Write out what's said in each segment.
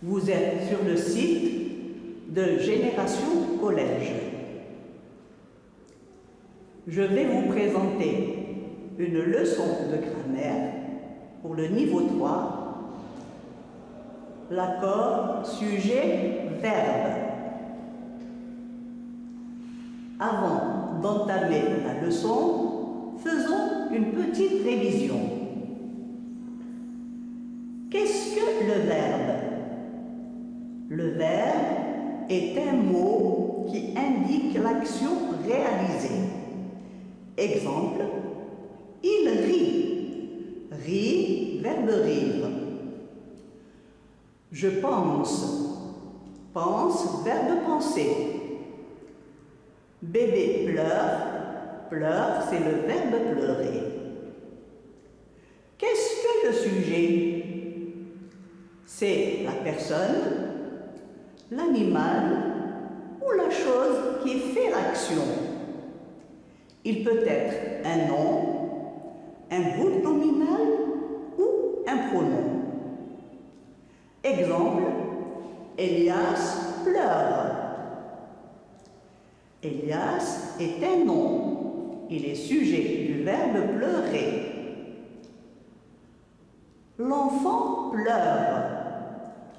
Vous êtes sur le site de Génération Collège. Je vais vous présenter une leçon de grammaire pour le niveau 3, l'accord sujet-verbe. Avant d'entamer la leçon, faisons une petite révision. Qu'est-ce que le verbe? Le verbe est un mot qui indique l'action réalisée. Exemple, il rit. Rit, verbe rire. Je pense. Pense, verbe penser. Bébé pleure. Pleure, c'est le verbe pleurer. Qu'est-ce que le sujet? C'est la personne, l'animal ou la chose qui fait l'action. Il peut être un nom, un groupe nominal ou un pronom. Exemple, Elias pleure. Elias est un nom. Il est sujet du verbe pleurer. L'enfant pleure.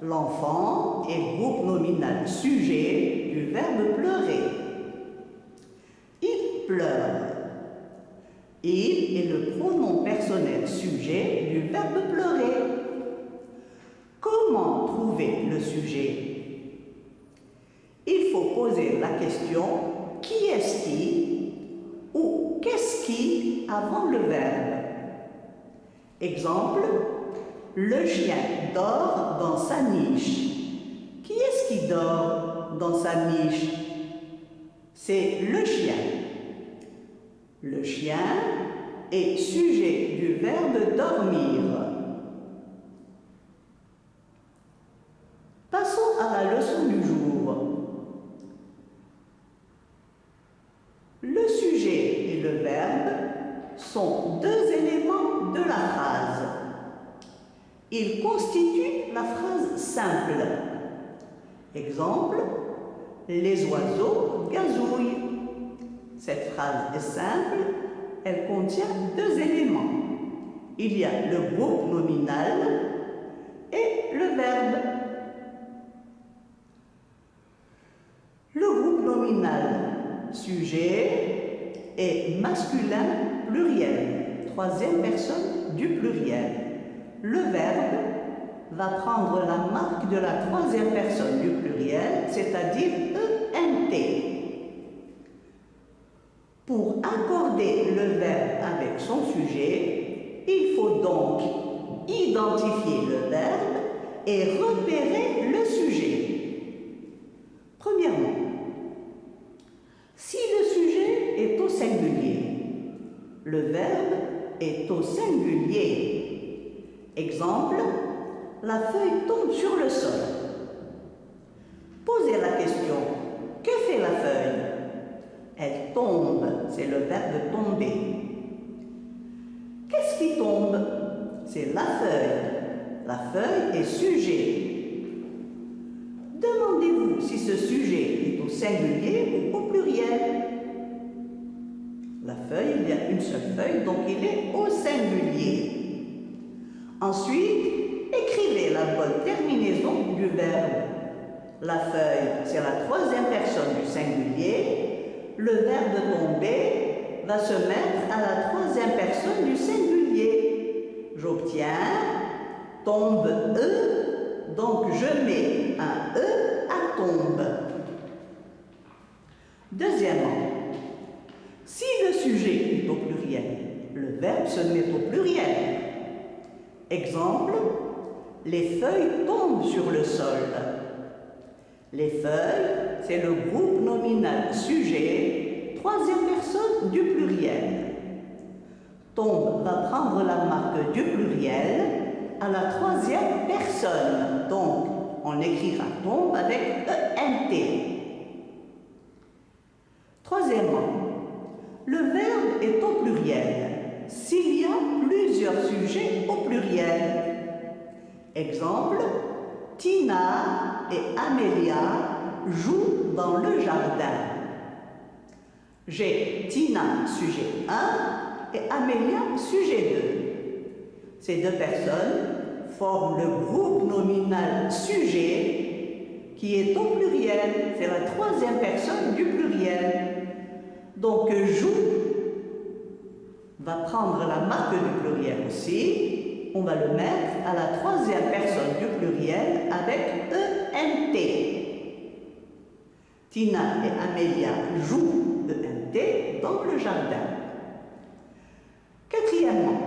L'enfant est groupe nominal sujet du verbe pleurer. Il pleure. Il est le pronom personnel sujet du verbe pleurer. Comment trouver le sujet? Il faut poser la question qui est-ce qui ou qu'est-ce qui avant le verbe. Exemple, le chien dort dans sa niche. Qui est-ce qui dort dans sa niche? C'est le chien. Le chien est sujet du verbe dormir. Passons à la leçon du jour. Le sujet et le verbe sont deux éléments de la phrase. Ils constituent la phrase simple. Exemple, les oiseaux gazouillent. Cette phrase est simple, elle contient deux éléments. Il y a le groupe nominal et le verbe. Le groupe nominal, sujet, est masculin pluriel, troisième personne du pluriel. Le verbe va prendre la marque de la troisième personne du pluriel, c'est-à-dire ENT. Pour accorder le verbe avec son sujet, il faut donc identifier le verbe et repérer le sujet. Premièrement, si le sujet est au singulier, le verbe est au singulier. Exemple, la feuille tombe sur le sol. Posez la question, que fait la feuille? Elle tombe, c'est le verbe tomber. Qu'est-ce qui tombe? C'est la feuille. La feuille est sujet. Demandez-vous si ce sujet est au singulier ou au pluriel. La feuille, il y a une seule feuille, donc il est au singulier. Ensuite, écrivez la bonne terminaison du verbe. La feuille, c'est la troisième personne du singulier. Le verbe tomber va se mettre à la troisième personne du singulier. J'obtiens tombe E, donc je mets un E à tombe. Deuxièmement, si le sujet est au pluriel, le verbe se met au pluriel. Exemple, les feuilles tombent sur le sol. Les feuilles, c'est le groupe nominal sujet, troisième personne du pluriel. Tombe va prendre la marque du pluriel à la troisième personne. Donc, on écrira tombe avec ENT. Troisièmement, le verbe est au pluriel s'il y a plusieurs sujets au pluriel. Exemple, Tina et Amélia jouent dans le jardin. J'ai Tina, sujet 1, et Amélia, sujet 2. Ces deux personnes forment le groupe nominal sujet qui est au pluriel. C'est la troisième personne du pluriel. Donc, joue va prendre la marque du pluriel aussi. On va le mettre à la troisième personne du pluriel avec ENT. Tina et Amélia jouent ENT dans le jardin. Quatrièmement,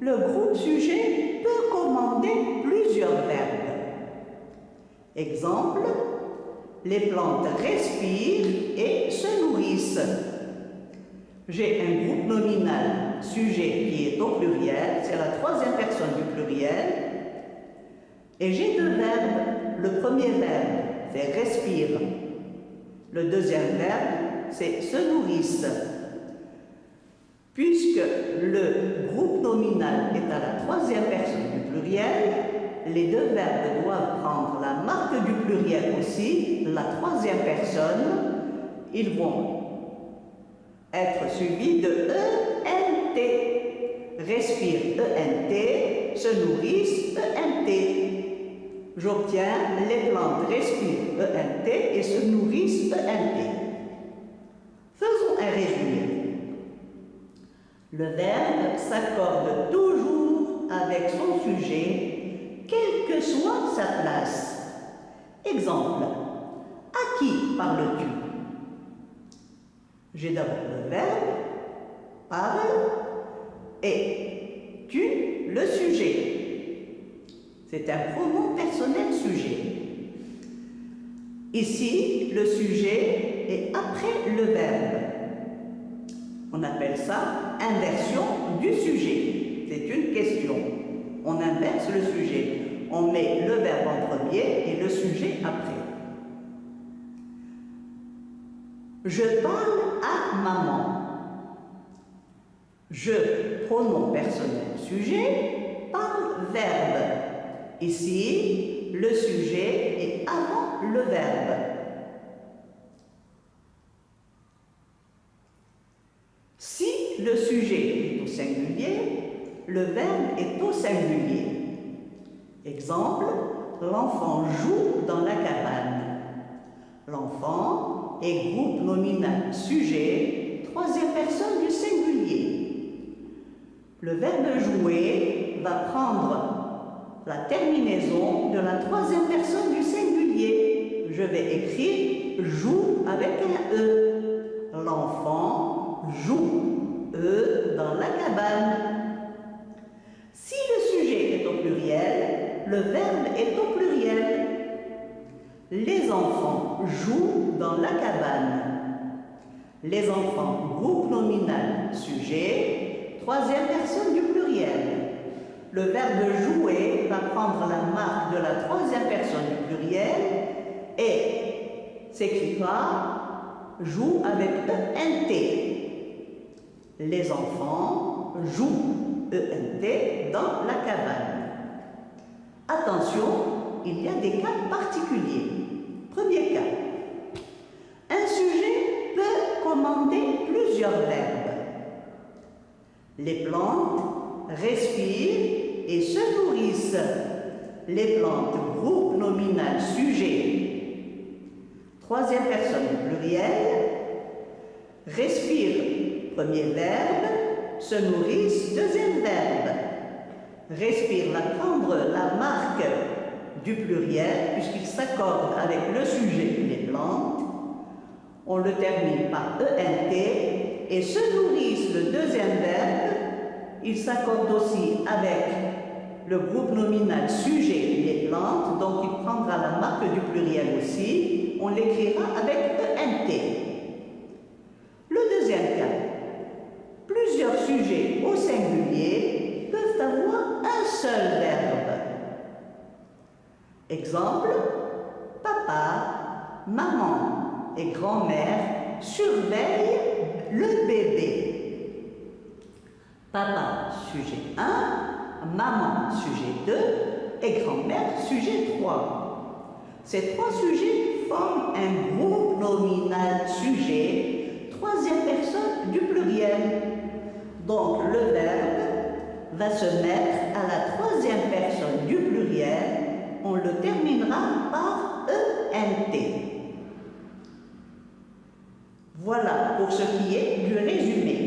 le groupe sujet peut commander plusieurs verbes. Exemple, les plantes respirent et se nourrissent. J'ai un groupe nominal sujet qui est au pluriel, c'est la troisième personne du pluriel, et j'ai deux verbes. Le premier verbe, c'est respire. Le deuxième verbe, c'est se nourrissent. Puisque le groupe nominal est à la troisième personne du pluriel, les deux verbes doivent prendre la marque du pluriel aussi, la troisième personne. Ils vont être suivis de ENT. Respire ENT, se nourrissent ENT. J'obtiens les plantes respirent ENT et se nourrissent ENT. Faisons un résumé. Le verbe s'accorde toujours avec son sujet, quelle que soit sa place. Exemple, à qui parles-tu? J'ai d'abord le verbe, parle, et tu, le sujet. C'est un pronom personnel sujet. Ici, le sujet est après le verbe. On appelle ça inversion du sujet. C'est une question. On inverse le sujet. On met le verbe en premier et le sujet après. Je parle à maman. Je, pronom personnel sujet, parle verbe. Ici, le sujet est avant le verbe. Si le sujet est au singulier, le verbe est au singulier. Exemple, l'enfant joue dans la cabane. L'enfant est groupe nominal sujet, troisième personne du singulier. Le verbe jouer va prendre la terminaison de la troisième personne du singulier. Je vais écrire joue avec un E. L'enfant joue, E dans la cabane. Si le sujet est au pluriel, le verbe est au pluriel. Les enfants jouent dans la cabane. Les enfants, groupe nominal, sujet, troisième personne du pluriel. Le verbe jouer va prendre la marque de la troisième personne du pluriel et s'écrira joue avec ENT. Les enfants jouent ENT dans la cabane. Attention, il y a des cas particuliers. Premier cas. Un sujet peut commander plusieurs verbes. Les plantes respirent et se nourrissent. Les plantes, groupe nominal sujet. Troisième personne du pluriel. Respire, premier verbe. Se nourrissent, deuxième verbe. Respire va prendre la marque du pluriel puisqu'il s'accorde avec le sujet les plantes. On le termine par ENT et se nourrissent, le deuxième verbe. Il s'accorde aussi avec le groupe nominal sujet les plantes, donc il prendra la marque du pluriel aussi. On l'écrira avec ENT. Le deuxième cas, plusieurs sujets au singulier peuvent avoir un seul verbe. Exemple, papa, maman et grand-mère surveillent le bébé. Papa, sujet 1, maman, sujet 2, et grand-mère, sujet 3. Ces trois sujets forment un groupe nominal sujet, troisième personne du pluriel. Donc le verbe va se mettre à la troisième personne du pluriel. On le terminera par ENT. Voilà pour ce qui est du résumé.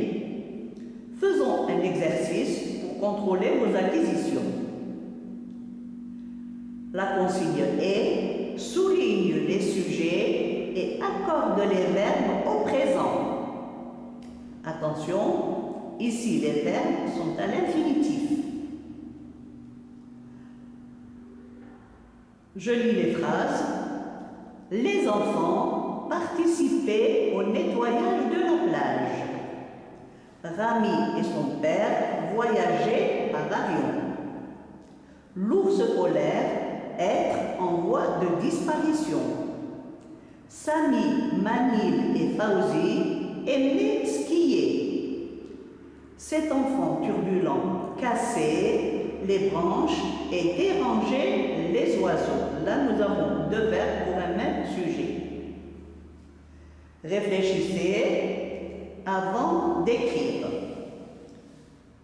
Faisons un exercice pour contrôler vos acquisitions. La consigne est: souligne les sujets et accorde les verbes au présent. Attention, ici les verbes sont à l'infinitif. Je lis les phrases. Les enfants participaient au nettoyage de la plage. Rami et son père voyageaient par avion. L'ours polaire être en voie de disparition. Sami, Manil et Fauzi aimaient skier. Cet enfant turbulent cassait les branches et dérangeait les oiseaux. Là, nous avons deux verbes pour un même sujet. Réfléchissez avant d'écrire.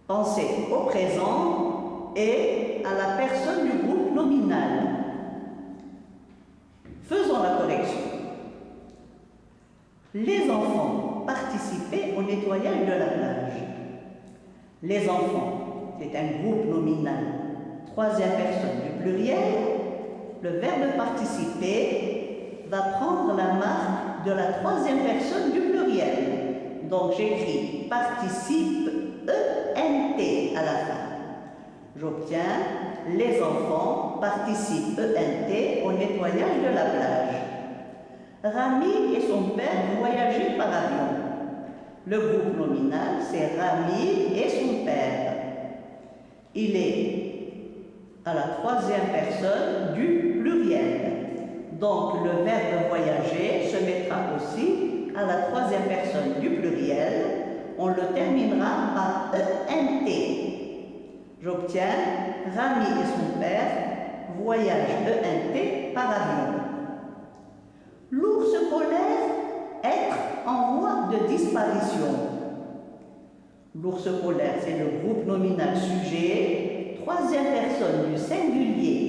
Pensez au présent et à la personne du groupe nominal. Faisons la correction. Les enfants participaient au nettoyage de la plage. Les enfants, c'est un groupe nominal. Troisième personne du pluriel. Le verbe participer va prendre la marque de la troisième personne du pluriel. Donc j'écris participe ENT à la fin. J'obtiens les enfants participent ENT au nettoyage de la plage. Rami et son père voyageaient par avion. Le groupe nominal, c'est Rami et son père. Il est à la troisième personne du pluriel. Donc le verbe voyager se mettra aussi à la troisième personne du pluriel. On le terminera par ENT. J'obtiens Rami et son père voyagent ENT par avion. L'ours polaire être en voie de disparition. L'ours polaire, c'est le groupe nominal sujet, troisième personne du singulier.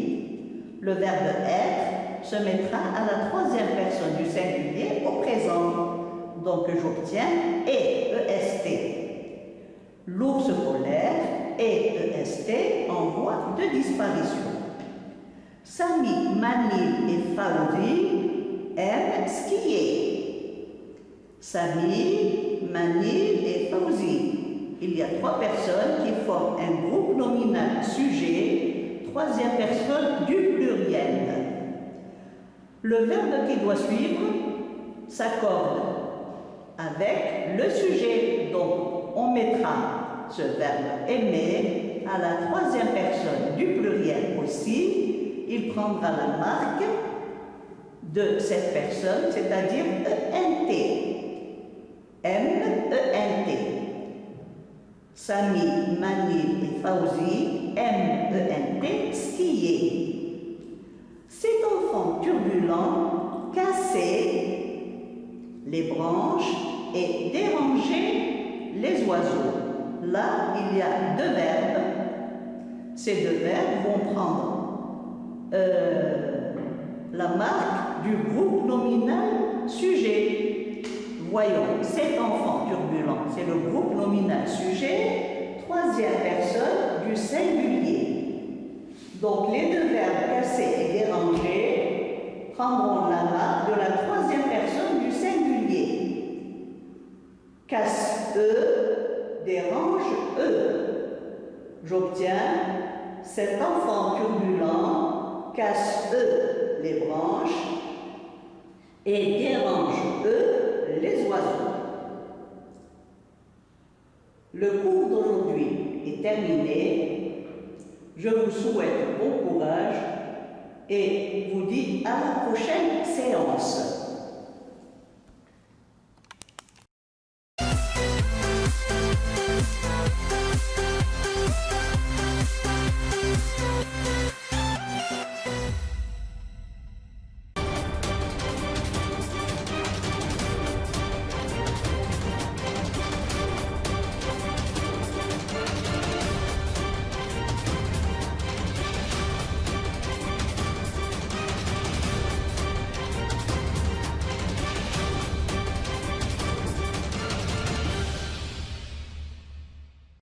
Le verbe être se mettra à la troisième personne du singulier au présent. Donc j'obtiens EST. L'ours polaire EST en voie de disparition. Sami, Manil et Fauzi aiment skier. Sami, Manil et Fauzi. Il y a trois personnes qui forment un groupe nominal sujet, troisième personne du pluriel. Le verbe qui doit suivre s'accorde avec le sujet. Donc, on mettra ce verbe aimer à la troisième personne du pluriel aussi. Il prendra la marque de cette personne, c'est-à-dire ENT. M-E-N-T. Sami, Manil et Fauzi aiment ENT skier. Cet enfant turbulent cassait les branches et dérangeait les oiseaux. Là, il y a deux verbes. Ces deux verbes vont prendre la marque du groupe nominal sujet. Voyons, cet enfant turbulent, c'est le groupe nominal sujet, troisième personne du singulier. Donc les deux verbes casser et déranger prendront la marque de la troisième personne du singulier. Casse E, dérange E. J'obtiens cet enfant turbulent casse E les branches et dérange E les oiseaux. Le cours d'aujourd'hui est terminé. Je vous souhaite bon courage et vous dis à la prochaine séance.